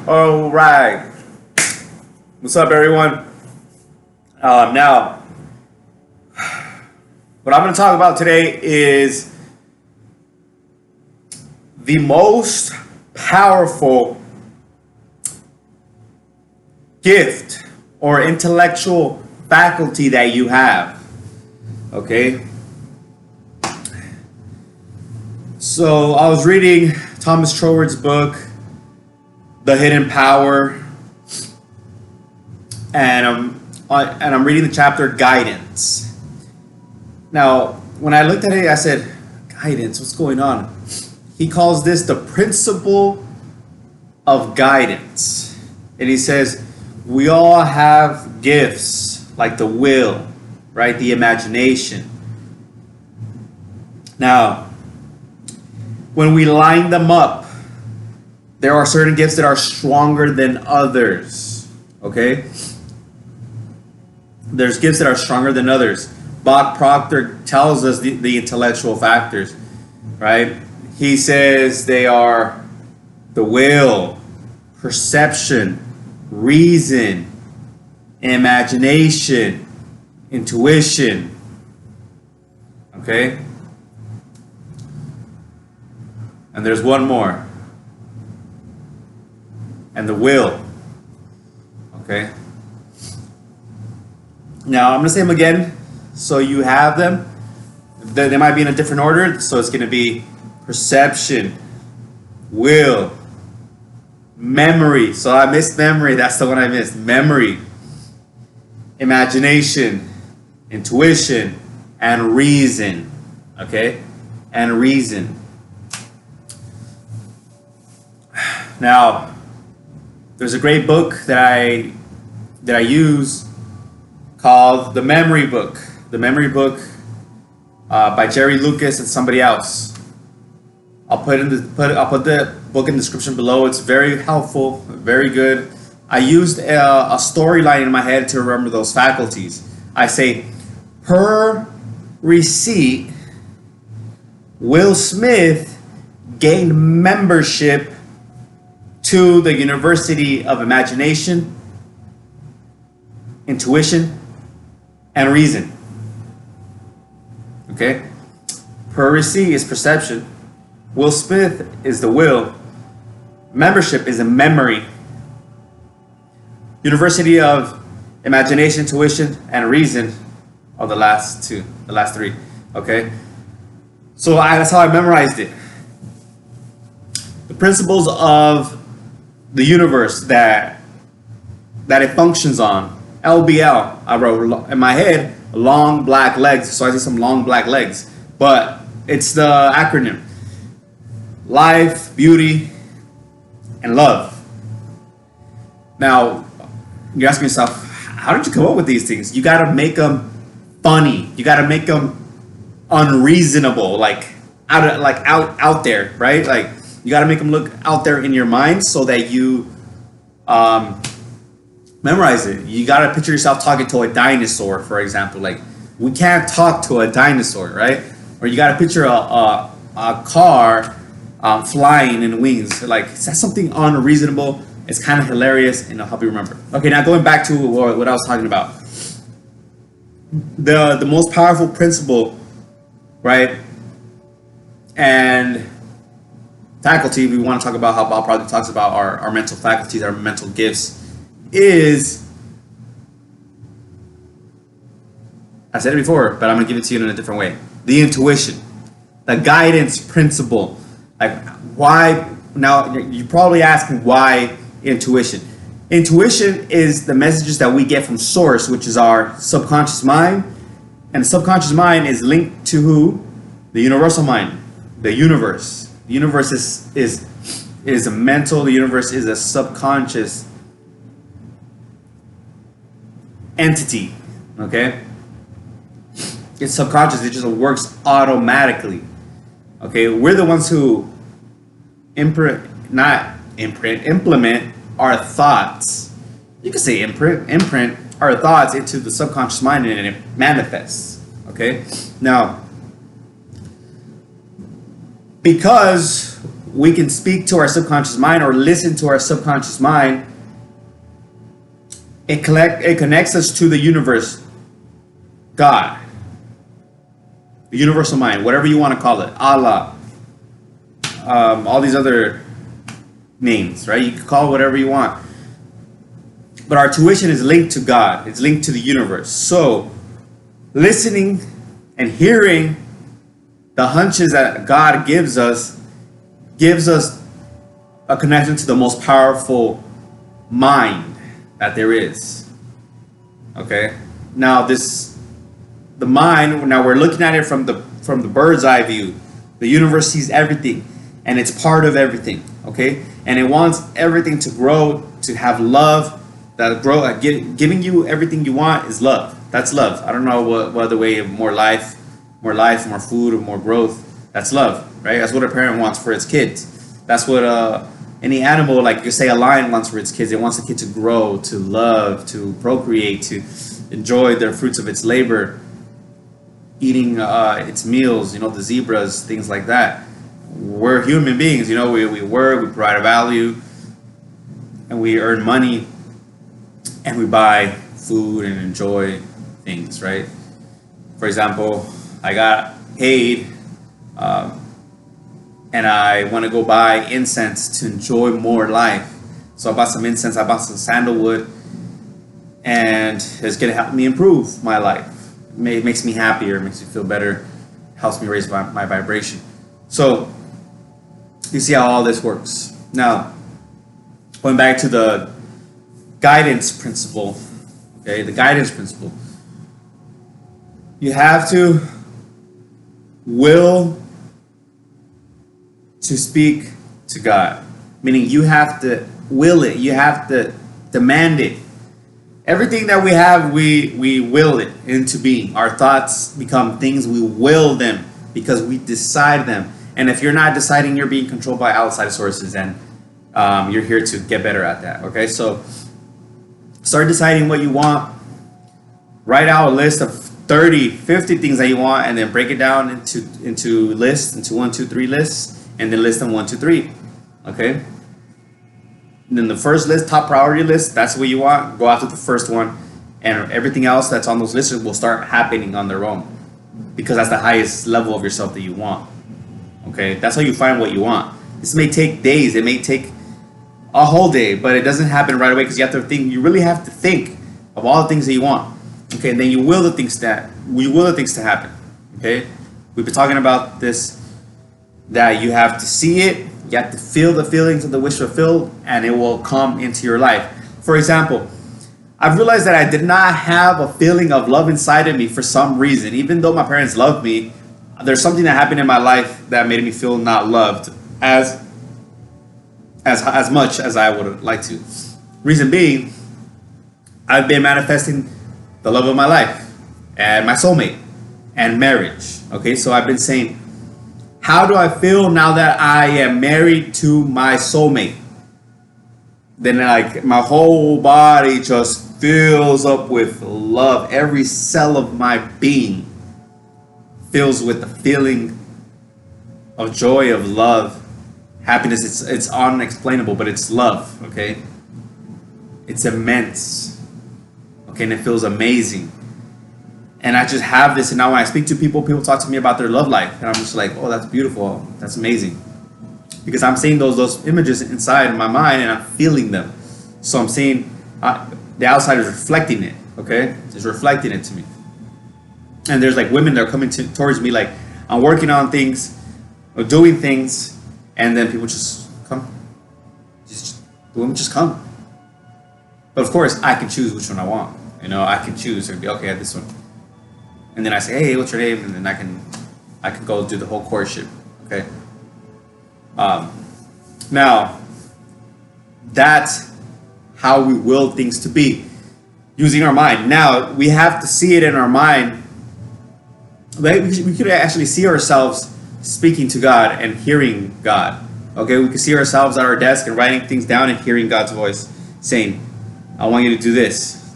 All right. What's up, everyone? Now, what I'm going to talk about today is the most powerful gift or intellectual faculty that you have. Okay? So, I was reading Thomas Troward's book, The Hidden Power, and I'm reading the chapter Guidance. Now, when I looked at it, I said, guidance, what's going on? He calls this the principle of guidance. And he says, we all have gifts like the will, right? The imagination. Now, when we line them up, there are certain gifts that are stronger than others. Okay? There's gifts that are stronger than others. Proctor tells us the intellectual factors, right? He says they are the will, perception, reason, imagination, intuition. Okay? And there's one more. And the will. Okay? Now, I'm going to say them again so you have them. They might be in a different order. So it's going to be perception, will, memory. So I missed memory. That's the one I missed. Memory, imagination, intuition, and reason. Okay? And reason. Now, there's a great book that I use called The Memory Book. The Memory Book by Jerry Lucas and somebody else. I'll put the book in the description below. It's very helpful, very good. I used a storyline in my head to remember those faculties. I say, per receipt, Will Smith gained membership to the University of Imagination, Intuition, and Reason. Okay? Per receipt is perception. Will Smith is the will. Membership is a memory. University of Imagination, Intuition, and Reason are the last three. Okay? So that's how I memorized it. The principles of the universe that it functions on. LBL. I wrote in my head long black legs, so I see some long black legs. But it's the acronym: life, beauty, and love. Now, you're asking yourself, how did you come up with these things? You gotta make them funny. You gotta make them unreasonable, like out there, right? Like, you got to make them look out there in your mind so that you memorize it. You got to picture yourself talking to a dinosaur, for example. Like, we can't talk to a dinosaur, right? Or you got to picture a car flying in wings. Like, that's something unreasonable. It's kind of hilarious, and it'll help you remember. Okay, now going back to what I was talking about. The most powerful principle, right? And faculty, we want to talk about how Bob Proctor talks about our mental faculties, our mental gifts, is, I said it before, but I'm going to give it to you in a different way. The intuition, the guidance principle. Like, why? Now, you're probably asking why intuition. Intuition is the messages that we get from source, which is our subconscious mind. And the subconscious mind is linked to who? The universal mind, the universe. The universe is a mental. The universe is a subconscious entity. Okay, it's subconscious. It just works automatically. Okay, we're the ones who implement our thoughts. You could say imprint our thoughts into the subconscious mind, and it manifests. Okay, now, because we can speak to our subconscious mind or listen to our subconscious mind, it connects us to the universe, God, the universal mind, whatever you want to call it, Allah, all these other names, right? You can call it whatever you want. But our tuition is linked to God. It's linked to the universe. So listening and hearing the hunches that God gives us a connection to the most powerful mind that there is. Okay? Now the mind, now we're looking at it from the bird's eye view. The universe sees everything and it's part of everything. Okay? And it wants everything to grow, to have love. That giving you everything you want is love. That's love. I don't know what other way of more life, more food, or more growth. That's love, right? That's what a parent wants for its kids. That's what any animal, like you say a lion wants for its kids. It wants the kid to grow, to love, to procreate, to enjoy the fruits of its labor, eating its meals, the zebras, things like that. We're human beings, we work, we provide a value, and we earn money. And we buy food and enjoy things, right? For example, I got paid and I want to go buy incense to enjoy more life. So I bought some incense, I bought some sandalwood, and it's going to help me improve my life. It makes me happier, makes me feel better, helps me raise my vibration. So you see how all this works. Now, going back to the guidance principle, okay, the guidance principle. You have to will to speak to God, meaning you have to will it, you have to demand it. Everything that we have, we will it into being. Our thoughts become things, we will them because we decide them. And if you're not deciding, you're being controlled by outside sources, and you're here to get better at that. Okay, so start deciding what you want. Write out a list of 30, 50 things that you want, and then break it down into lists, into 1, 2, 3 lists, and then list them 1, 2, 3. Okay? And then the first list, top priority list, that's what you want. Go after the first one, and everything else that's on those lists will start happening on their own, because that's the highest level of yourself that you want. Okay? That's how you find what you want. This may take days. It may take a whole day, but it doesn't happen right away because you have to think. You really have to think of all the things that you want. Okay, and then you will the things to happen. Okay, we've been talking about this, that you have to see it, you have to feel the feelings of the wish fulfilled, and it will come into your life. For example, I've realized that I did not have a feeling of love inside of me for some reason. Even though my parents loved me, there's something that happened in my life that made me feel not loved as much as I would like to. Reason being, I've been manifesting the love of my life and my soulmate and marriage. Okay, so I've been saying, how do I feel now that I am married to my soulmate? Then like my whole body just fills up with love. Every cell of my being fills with the feeling of joy, of love, happiness. It's unexplainable, but it's love, okay? It's immense, okay? And it feels amazing. And I just have this, and now when I speak to people talk to me about their love life, and I'm just like, oh, that's beautiful, that's amazing. Because I'm seeing those images inside my mind, and I'm feeling them. So I'm seeing the outside is reflecting it, okay? It's reflecting it to me. And there's like women that are coming towards me, like I'm working on things, or doing things, and then people just come. The women just come. But of course, I can choose which one I want. You know, I can choose and be okay at this one. And then I say, hey, what's your name? And then I can go do the whole courtship. Okay. Now, that's how we will things to be, using our mind. Now we have to see it in our mind. We could actually see ourselves speaking to God and hearing God. Okay, we could see ourselves at our desk and writing things down and hearing God's voice saying, I want you to do this.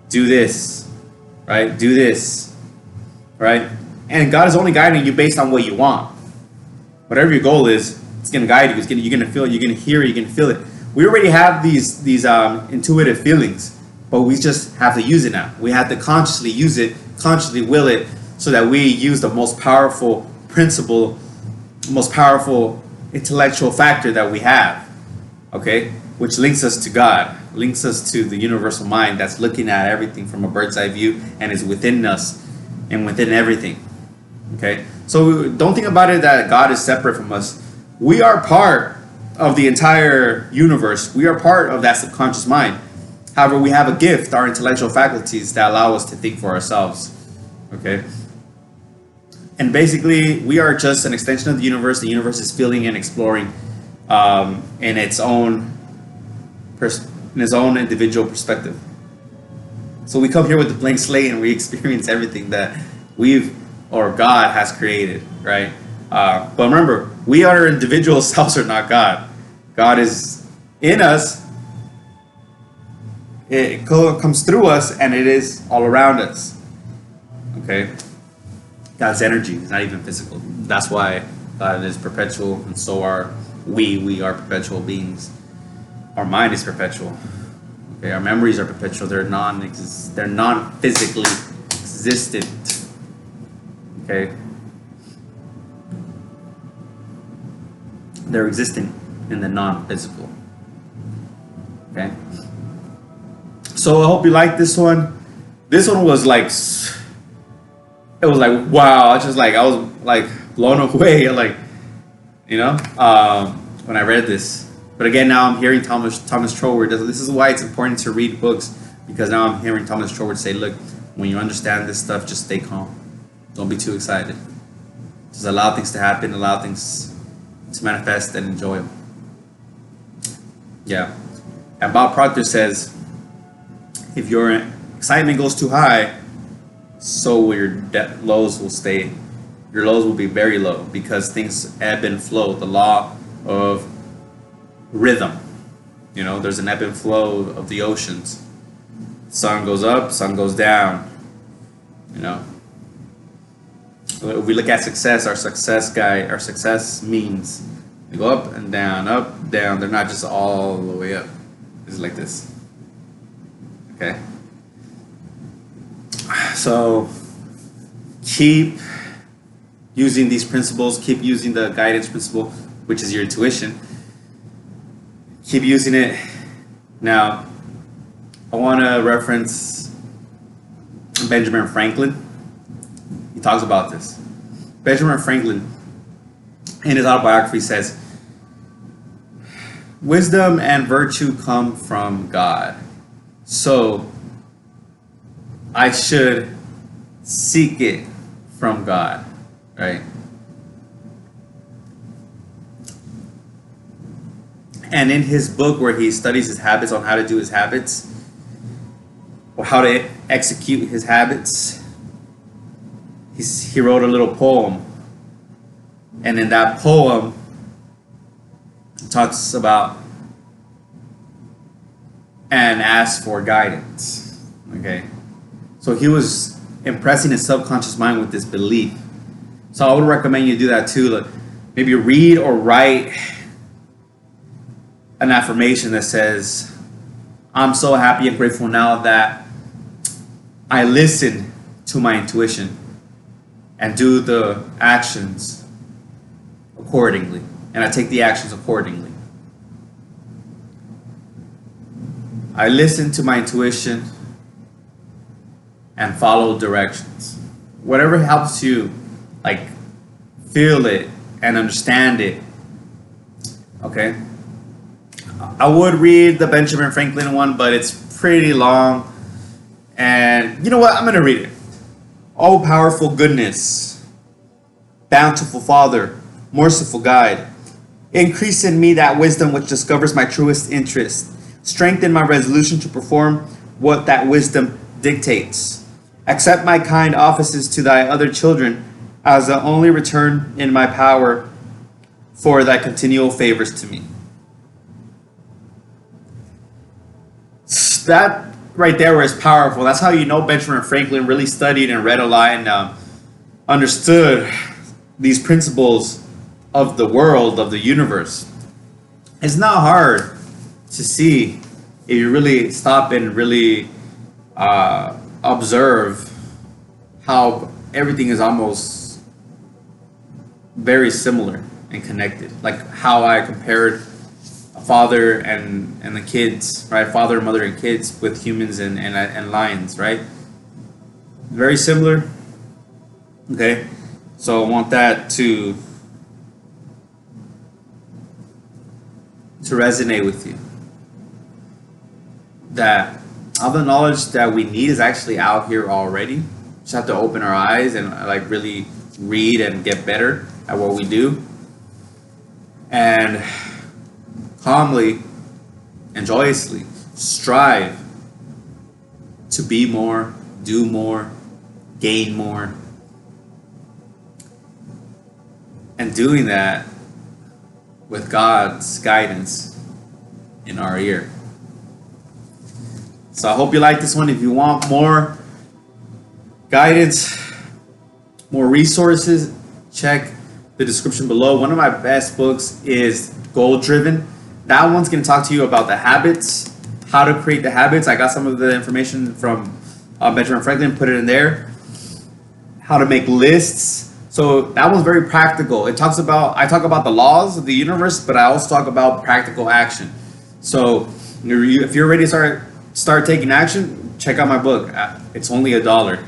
Do this. Right? Do this. Right? And God is only guiding you based on what you want. Whatever your goal is, It's going to guide you. You're going to feel it. You're going to hear it. You're going to feel it. We already have these intuitive feelings, but we just have to use it now. We have to consciously use it, consciously will it, so that we use the most powerful principle, most powerful intellectual factor that we have, okay? Which links us to God, links us to the universal mind that's looking at everything from a bird's eye view and is within us and within everything, okay? So don't think about it that God is separate from us. We are part of the entire universe. We are part of that subconscious mind. However, we have a gift, our intellectual faculties, that allow us to think for ourselves, okay? And basically, we are just an extension of the universe. The universe is feeling and exploring in its own individual perspective. So we come here with a blank slate and we experience everything that God has created, right? But remember, we are individual selves, are not God. God is in us. It comes through us, and it is all around us. Okay? God's energy is not even physical. That's why God is perpetual, and so are we. We are perpetual beings. Our mind is perpetual. Okay, our memories are perpetual. They're non-physically existent. Okay? They're existing in the non-physical. Okay? So I hope you like this one. This one was like, it was like, wow. I was like blown away. Like, when I read this. But again, now I'm hearing Thomas Troward. This is why it's important to read books, because now I'm hearing Thomas Troward say, look, when you understand this stuff, just stay calm. Don't be too excited. Just allow things to happen, allow things to manifest, and enjoy them. Yeah. And Bob Proctor says, if your excitement goes too high, so will your lows will stay. Your lows will be very low, because things ebb and flow. The law of rhythm. There's an ebb and flow of the oceans. Sun goes up, sun goes down. If we look at success, our success means they go up and down, up, down. They're not just all the way up. It's like this. Okay? So keep using these principles. Keep using the guidance principle, which is your intuition. Keep using it. Now, I want to reference Benjamin Franklin. He talks about this. Benjamin Franklin, in his autobiography, says, wisdom and virtue come from God. So, I should seek it from God, right? And in his book where he studies his habits, on how to do his habits, or how to execute his habits, he wrote a little poem. And in that poem, he talks about and asks for guidance. Okay? So he was impressing his subconscious mind with this belief. So I would recommend you do that too. Maybe read or write an affirmation that says, I'm so happy and grateful now that I listen to my intuition and do the actions accordingly. And I take the actions accordingly. I listen to my intuition and follow directions. Whatever helps you, feel it and understand it. Okay? I would read the Benjamin Franklin one, but it's pretty long. And you know what? I'm going to read it. All powerful goodness, bountiful Father, merciful guide, increase in me that wisdom which discovers my truest interest. Strengthen my resolution to perform what that wisdom dictates. Accept my kind offices to thy other children as the only return in my power for thy continual favors to me. That right there is powerful. That's how you know Benjamin Franklin really studied and read a lot and understood these principles of the world, of the universe. It's not hard to see if you really stop and really observe how everything is almost very similar and connected. Like how I compared a father and the kids, right? Father, mother, and kids with humans and lions, right? Very similar. Okay, so I want that to resonate with you. That all the knowledge that we need is actually out here already. Just have to open our eyes and like really read and get better at what we do, and calmly and joyously strive to be more, do more, gain more. And doing that with God's guidance in our ear. So I hope you like this one. If you want more guidance, more resources, check the description below. One of my best books is Goal Driven. That one's going to talk to you about the habits, how to create the habits. I got some of the information from Benjamin Franklin, put it in there. How to make lists. So that one's very practical. I talk about the laws of the universe, but I also talk about practical action. So if you're ready to start taking action, check out my book. It's only $1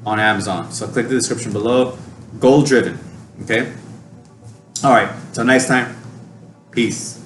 on Amazon. So click the description below. Goal Driven. Okay. All right. Till next time. Peace.